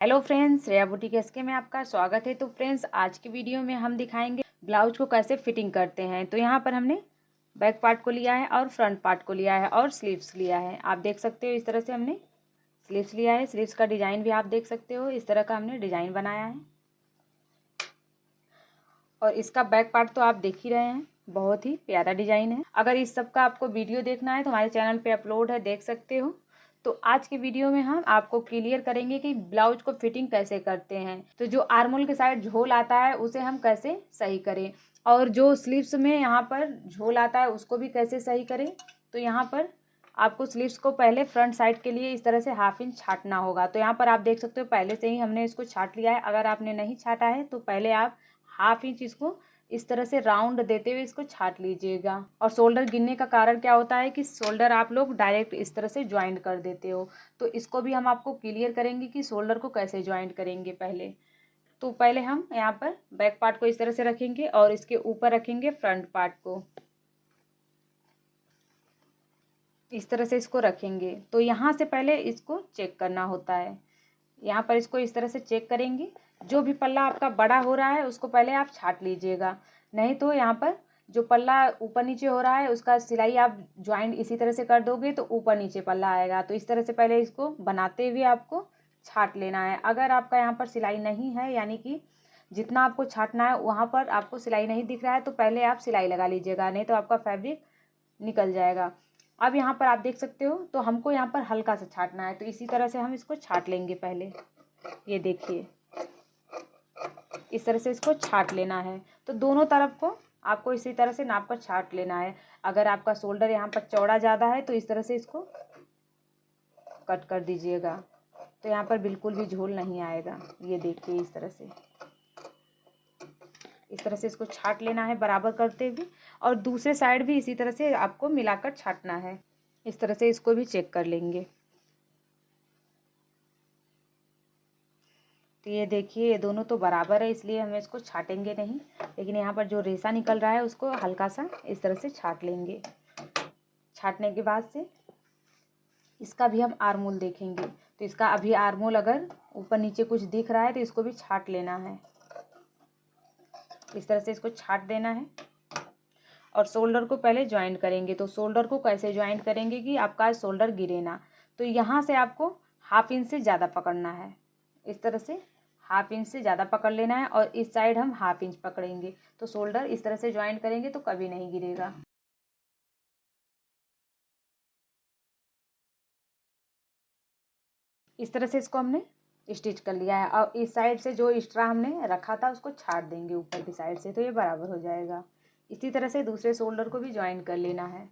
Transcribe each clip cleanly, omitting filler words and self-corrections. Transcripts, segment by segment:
Hello friends, Shreya boutique SK में आपका स्वागत है। तो फ्रेंड्स, आज की वीडियो में हम दिखाएंगे ब्लाउज को कैसे फिटिंग करते हैं। तो यहाँ पर हमने बैक पार्ट को लिया है और फ्रंट पार्ट को लिया है और स्लीव्स लिया है। आप देख सकते हो इस तरह से हमने स्लीव्स लिया है। स्लीव्स का डिज़ाइन भी आप देख सकते हो, इस तरह का हमने डिज़ाइन बनाया है। और इसका बैक पार्ट तो आप देख ही रहे हैं, बहुत ही प्यारा डिज़ाइन है। अगर इस सब का आपको वीडियो देखना है तो हमारे चैनल पे अपलोड है, देख सकते हो। तो आज के वीडियो में हम आपको क्लियर करेंगे कि ब्लाउज को फिटिंग कैसे करते हैं। तो जो आर्मोल के साइड झोल आता है उसे हम कैसे सही करें, और जो स्लीव्स में यहाँ पर झोल आता है उसको भी कैसे सही करें। तो यहाँ पर आपको स्लीव्स को पहले फ्रंट साइड के लिए इस तरह से 1/2 इंच छाटना होगा। तो यहाँ पर आप देख सकते हो पहले से ही हमने इसको छाट लिया है। अगर आपने नहीं छाटा है तो पहले आप 1/2 इंच इसको इस तरह से राउंड देते हुए इसको छाट लीजिएगा। और शोल्डर गिरने का कारण क्या होता है कि शोल्डर आप लोग डायरेक्ट इस तरह से ज्वाइंट कर देते हो। तो इसको भी हम आपको क्लियर करेंगे कि शोल्डर को कैसे ज्वाइंट करेंगे। तो पहले हम यहाँ पर बैक पार्ट को इस तरह से रखेंगे और इसके ऊपर रखेंगे फ्रंट पार्ट को। इस तरह से इसको रखेंगे। तो यहाँ से पहले इसको चेक करना होता है। यहाँ पर इसको इस तरह से चेक करेंगे। जो भी पल्ला आपका बड़ा हो रहा है उसको पहले आप छाट लीजिएगा, नहीं तो यहाँ पर जो पल्ला ऊपर नीचे हो रहा है उसका सिलाई आप ज्वाइंट इसी तरह से कर दोगे तो ऊपर नीचे पल्ला आएगा। तो इस तरह से पहले इसको बनाते हुए आपको छाट लेना है। अगर आपका यहाँ पर सिलाई नहीं है, यानी कि जितना आपको छाटना है वहाँ पर आपको सिलाई नहीं दिख रहा है, तो पहले आप सिलाई लगा लीजिएगा, नहीं तो आपका फैब्रिक निकल जाएगा। अब यहाँ पर आप देख सकते हो, तो हमको यहाँ पर हल्का सा छाटना है। तो इसी तरह से हम इसको छाट लेंगे पहले। ये देखिए, इस तरह से इसको छाट लेना है। तो दोनों तरफ को आपको इसी तरह से नाप कर छाट लेना है। अगर आपका शोल्डर यहाँ पर चौड़ा ज़्यादा है तो इस तरह से इसको कट कर दीजिएगा, तो यहाँ पर बिल्कुल भी झोल नहीं आएगा। ये देखिए, इस तरह से इसको छाट लेना है बराबर करते हुए। और दूसरे साइड भी इसी तरह से आपको मिलाकर छाटना है। इस तरह से इसको भी चेक कर लेंगे। तो ये देखिए, ये दोनों तो बराबर है, इसलिए हम इसको छाटेंगे नहीं, लेकिन यहाँ पर जो रेशा निकल रहा है उसको हल्का सा इस तरह से छाट लेंगे। छाटने के बाद से इसका भी हम आर्मोल देखेंगे। तो इसका अभी आर्मोल अगर ऊपर नीचे कुछ दिख रहा है तो इसको भी छाट लेना है। इस तरह से इसको छाट देना है। और शोल्डर को पहले ज्वाइंट करेंगे। तो शोल्डर को कैसे ज्वाइंट करेंगे कि आपका शोल्डर गिरे ना। तो यहाँ से आपको 1/2 इंच से ज़्यादा पकड़ना है। इस तरह से 1/2 इंच से ज़्यादा पकड़ लेना है और इस साइड हम 1/2 इंच पकड़ेंगे। तो शोल्डर इस तरह से ज्वाइंट करेंगे तो कभी नहीं गिरेगा। इस तरह से इसको हमने स्टिच कर लिया है। और इस साइड से जो एक्स्ट्रा हमने रखा था उसको छाट देंगे ऊपर की साइड से, तो ये बराबर हो जाएगा। इसी तरह से दूसरे शोल्डर को भी ज्वाइन कर लेना है।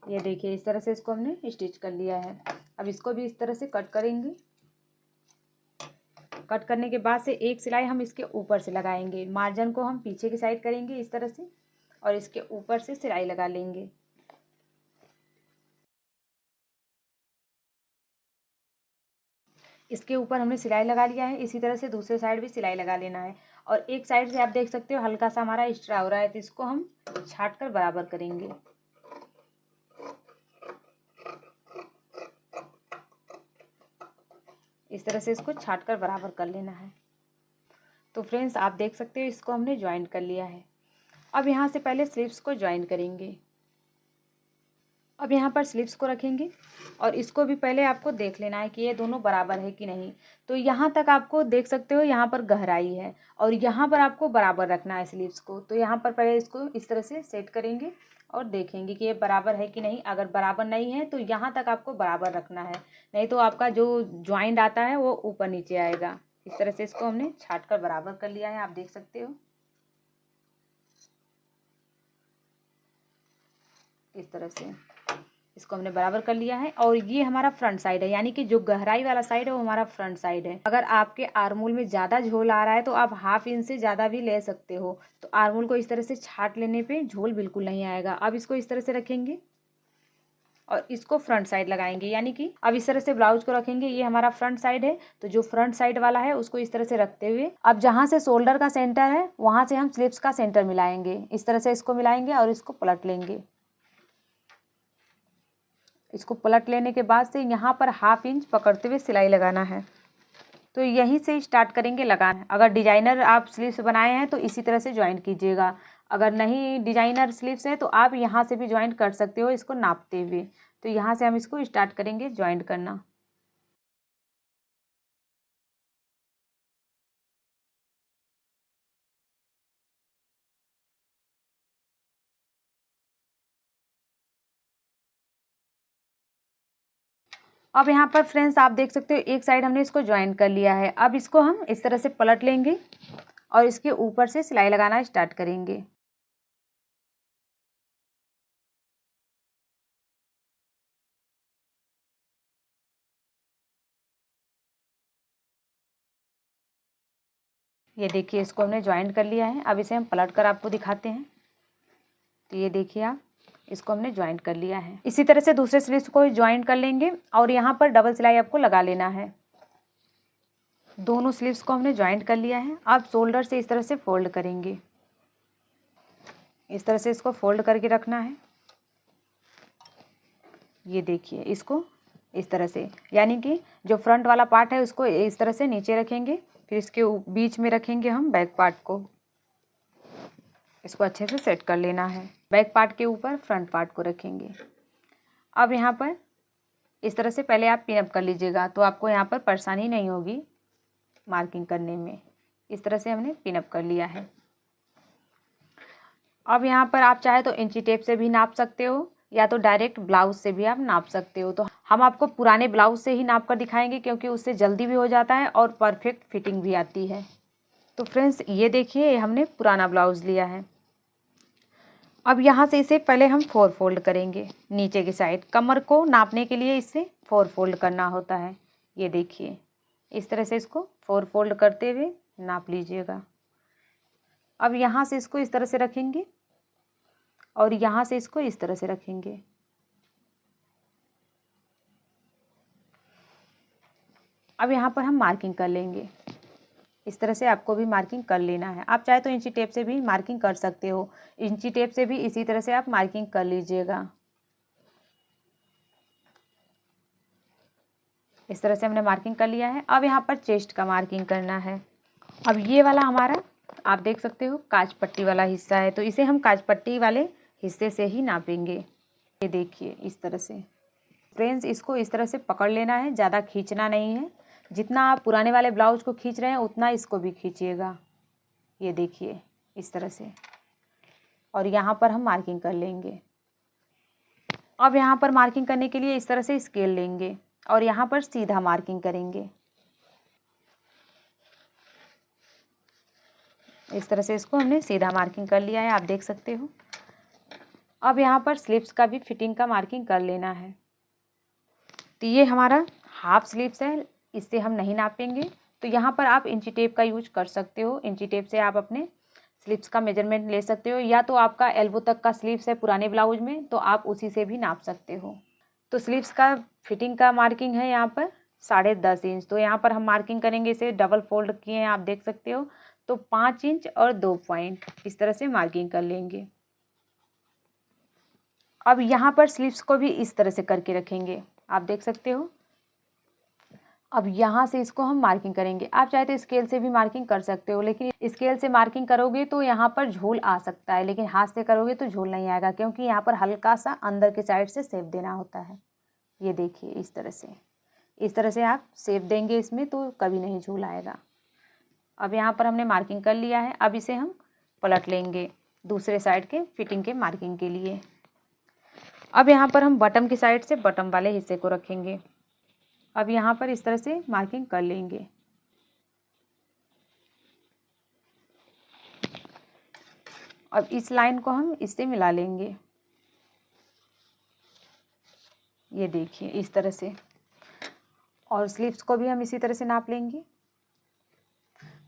ये देखिए, इस तरह से इसको हमने स्टिच कर लिया है। अब इसको भी इस तरह से कट करेंगे। कट करने के बाद से एक सिलाई हम इसके ऊपर से लगाएंगे। मार्जिन को हम पीछे की साइड करेंगे इस तरह से, और इसके ऊपर से सिलाई लगा लेंगे। इसके ऊपर हमने सिलाई लगा लिया है। इसी तरह से दूसरे साइड भी सिलाई लगा लेना है। और एक साइड से आप देख सकते हो हल्का सा हमारा एक्स्ट्रा हो रहा है, तो इसको हम छाट कर बराबर करेंगे। इस तरह से इसको छाट कर बराबर कर लेना है। तो फ्रेंड्स, आप देख सकते हो इसको हमने ज्वाइंट कर लिया है। अब यहाँ से पहले स्लीव्स को ज्वाइन करेंगे। अब यहाँ पर स्लीव्स को रखेंगे और इसको भी पहले आपको देख लेना है कि ये दोनों बराबर है कि नहीं। तो यहाँ तक आपको देख सकते हो, यहाँ पर गहराई है और यहाँ पर आपको बराबर रखना है स्लीव्स को। तो यहाँ पर पहले इसको इस तरह से सेट करेंगे और देखेंगे कि ये बराबर है कि नहीं। अगर बराबर नहीं है तो यहाँ तक आपको बराबर रखना है, नहीं तो आपका जो ज्वाइंट आता है वो ऊपर नीचे आएगा। इस तरह से इसको हमने छाट कर बराबर कर लिया है, आप देख सकते हो। इस तरह से इसको हमने बराबर कर लिया है। और ये हमारा फ्रंट साइड है, यानी कि जो गहराई वाला साइड है वो हमारा फ्रंट साइड है। अगर आपके आर्मोल में ज़्यादा झोल आ रहा है तो आप 1/2 इंच से ज़्यादा भी ले सकते हो। तो आर्मोल को इस तरह से छाट लेने पे झोल बिल्कुल नहीं आएगा। अब इसको इस तरह से रखेंगे और इसको फ्रंट साइड लगाएंगे। यानी कि अब इस तरह से ब्लाउज को रखेंगे, ये हमारा फ्रंट साइड है, तो जो फ्रंट साइड वाला है उसको इस तरह से रखते हुए अब जहाँ से शोल्डर का सेंटर है वहाँ से हम स्लीव्स का सेंटर मिलाएंगे। इस तरह से इसको मिलाएंगे और इसको पलट लेंगे। इसको पलट लेने के बाद से यहाँ पर 1/2 इंच पकड़ते हुए सिलाई लगाना है। तो यहीं से स्टार्ट करेंगे लगाना। अगर डिजाइनर आप स्लीव्स बनाए हैं तो इसी तरह से ज्वाइन कीजिएगा, अगर नहीं डिजाइनर स्लीव्स है तो आप यहाँ से भी ज्वाइन कर सकते हो इसको नापते हुए। तो यहाँ से हम इसको स्टार्ट करेंगे ज्वाइन करना। अब यहाँ पर फ्रेंड्स आप देख सकते हो एक साइड हमने इसको ज्वाइन कर लिया है। अब इसको हम इस तरह से पलट लेंगे और इसके ऊपर से सिलाई लगाना स्टार्ट करेंगे। ये देखिए इसको हमने ज्वाइन कर लिया है। अब इसे हम पलट कर आपको दिखाते हैं। तो ये देखिए आप, इसको हमने ज्वाइन कर लिया है। इसी तरह से दूसरे स्लीव्स को ज्वाइन कर लेंगे और यहाँ पर डबल सिलाई आपको लगा लेना है। दोनों स्लीव्स को हमने ज्वाइन कर लिया है। अब शोल्डर से इस तरह से फोल्ड करेंगे। इस तरह से इसको फोल्ड करके रखना है। ये देखिए इसको इस तरह से, यानी कि जो फ्रंट वाला पार्ट है उसको इस तरह से नीचे रखेंगे, फिर इसके बीच में रखेंगे हम बैक पार्ट को। इसको अच्छे से सेट कर लेना है। बैक पार्ट के ऊपर फ्रंट पार्ट को रखेंगे। अब यहाँ पर इस तरह से पहले आप पिन अप कर लीजिएगा, तो आपको यहाँ पर परेशानी नहीं होगी मार्किंग करने में। इस तरह से हमने पिन अप कर लिया है। अब यहाँ पर आप चाहे तो इंची टेप से भी नाप सकते हो या तो डायरेक्ट ब्लाउज से भी आप नाप सकते हो। तो हम आपको पुराने ब्लाउज से ही नाप कर दिखाएंगे क्योंकि उससे जल्दी भी हो जाता है और परफेक्ट फिटिंग भी आती है। तो फ्रेंड्स ये देखिए हमने पुराना ब्लाउज लिया है। अब यहाँ से इसे पहले हम 4 फोल्ड करेंगे नीचे की साइड। कमर को नापने के लिए इससे 4 फोल्ड करना होता है। ये देखिए इस तरह से इसको 4 फोल्ड करते हुए नाप लीजिएगा। अब यहाँ से इसको इस तरह से रखेंगे और यहाँ से इसको इस तरह से रखेंगे। अब यहाँ पर हम मार्किंग कर लेंगे। इस तरह से आपको भी मार्किंग कर लेना है। आप चाहे तो इंची टेप से भी मार्किंग कर सकते हो। इंची टेप से भी इसी तरह से आप मार्किंग कर लीजिएगा। इस तरह से हमने मार्किंग कर लिया है। अब यहाँ पर चेस्ट का मार्किंग करना है। अब ये वाला हमारा आप देख सकते हो काज पट्टी वाला हिस्सा है, तो इसे हम काज पट्टी वाले हिस्से से ही नापेंगे। ये देखिए इस तरह से फ्रेंड्स इसको इस तरह से पकड़ लेना है, ज़्यादा खींचना नहीं है। जितना आप पुराने वाले ब्लाउज को खींच रहे हैं उतना इसको भी खींचिएगा। ये देखिए इस तरह से, और यहाँ पर हम मार्किंग कर लेंगे। अब यहाँ पर मार्किंग करने के लिए इस तरह से स्केल लेंगे और यहाँ पर सीधा मार्किंग करेंगे। इस तरह से इसको हमने सीधा मार्किंग कर लिया है, आप देख सकते हो। अब यहाँ पर स्लीव्स का भी फिटिंग का मार्किंग कर लेना है। तो ये हमारा हाफ स्लीव्स है, इससे हम नहीं नापेंगे। तो यहाँ पर आप इंची टेप का यूज कर सकते हो। इंची टेप से आप अपने स्लीव्स का मेजरमेंट ले सकते हो, या तो आपका एल्बो तक का स्लीव्स है पुराने ब्लाउज में तो आप उसी से भी नाप सकते हो। तो स्लीव्स का फिटिंग का मार्किंग है यहाँ पर 10.5 इंच। तो यहाँ पर हम मार्किंग करेंगे, इसे डबल फोल्ड किए हैं आप देख सकते हो। तो 5 इंच और 2 पॉइंट इस तरह से मार्किंग कर लेंगे। अब यहाँ पर स्लीव्स को भी इस तरह से करके रखेंगे, आप देख सकते हो। अब यहाँ से इसको हम मार्किंग करेंगे। आप चाहे तो स्केल से भी मार्किंग कर सकते हो, लेकिन स्केल से मार्किंग करोगे तो यहाँ पर झोल आ सकता है, लेकिन हाथ से करोगे तो झोल नहीं आएगा, क्योंकि यहाँ पर हल्का सा अंदर की साइड से शेप देना होता है। ये देखिए इस तरह से आप शेप देंगे इसमें तो कभी नहीं झोल आएगा। अब यहाँ पर हमने मार्किंग कर लिया है। अब इसे हम पलट लेंगे दूसरे साइड के फिटिंग के मार्किंग के लिए। अब यहाँ पर हम बटन की साइड से बटन वाले हिस्से को रखेंगे। अब यहाँ पर इस तरह से मार्किंग कर लेंगे। अब इस लाइन को हम इससे मिला लेंगे। ये देखिए इस तरह से, और स्लीव्स को भी हम इसी तरह से नाप लेंगे।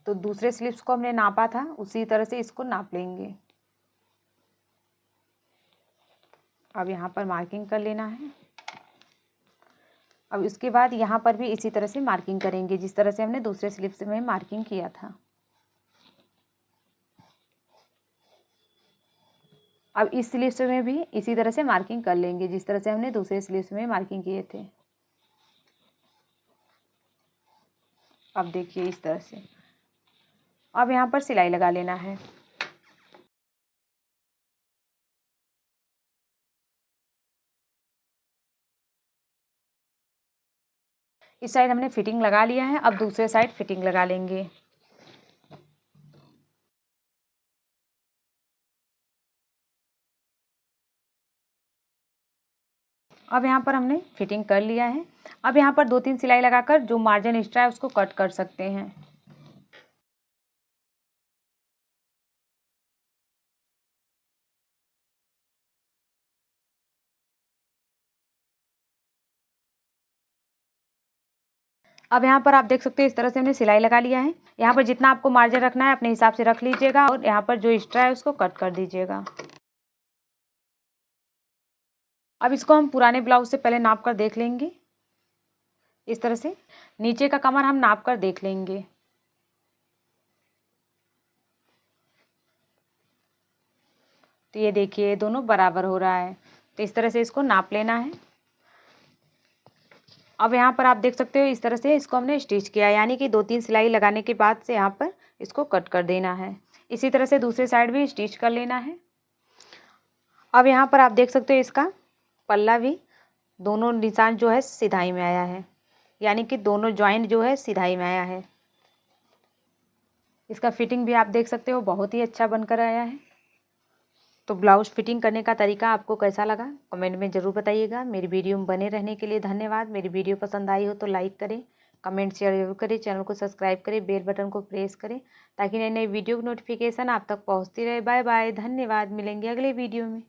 तो दूसरे स्लीव्स को हमने नापा था उसी तरह से इसको नाप लेंगे। अब यहाँ पर मार्किंग कर लेना है। अब उसके बाद यहाँ पर भी इसी तरह से मार्किंग करेंगे, जिस तरह से हमने दूसरे स्लिप्स में मार्किंग किया था। अब इस स्लिप्स में भी इसी तरह से मार्किंग कर लेंगे, जिस तरह से हमने दूसरे स्लिप्स में मार्किंग किए थे। अब देखिए इस तरह से। अब यहाँ पर सिलाई लगा लेना है। इस साइड हमने फिटिंग लगा लिया है, अब दूसरे साइड फिटिंग लगा लेंगे। अब यहाँ पर हमने फिटिंग कर लिया है। अब यहाँ पर 2-3 सिलाई लगाकर जो मार्जिन एक्स्ट्रा है उसको कट कर सकते हैं। अब यहाँ पर आप देख सकते हैं इस तरह से हमने सिलाई लगा लिया है। यहाँ पर जितना आपको मार्जिन रखना है अपने हिसाब से रख लीजिएगा और यहाँ पर जो एक्स्ट्रा है उसको कट कर दीजिएगा। अब इसको हम पुराने ब्लाउज से पहले नाप कर देख लेंगे। इस तरह से नीचे का कमर हम नाप कर देख लेंगे। तो ये देखिए दोनों बराबर हो रहा है, तो इस तरह से इसको नाप लेना है। अब यहाँ पर आप देख सकते हो इस तरह से इसको हमने स्टिच किया, यानी कि 2-3 सिलाई लगाने के बाद से यहाँ पर इसको कट कर देना है। इसी तरह से दूसरे साइड भी स्टिच कर लेना है। अब यहाँ पर आप देख सकते हो इसका पल्ला भी दोनों निशान जो है सिधाई में आया है, यानी कि दोनों जॉइंट जो है सिधाई में आया है। इसका फिटिंग भी आप देख सकते हो बहुत ही अच्छा बनकर आया है। तो ब्लाउज़ फिटिंग करने का तरीका आपको कैसा लगा कमेंट में ज़रूर बताइएगा। मेरी वीडियो में बने रहने के लिए धन्यवाद। मेरी वीडियो पसंद आई हो तो लाइक करें, कमेंट शेयर जरूर करें, चैनल को सब्सक्राइब करें, बेल बटन को प्रेस करें ताकि नई नई वीडियो की नोटिफिकेशन आप तक पहुंचती रहे। बाय बाय, धन्यवाद। मिलेंगे अगले वीडियो में।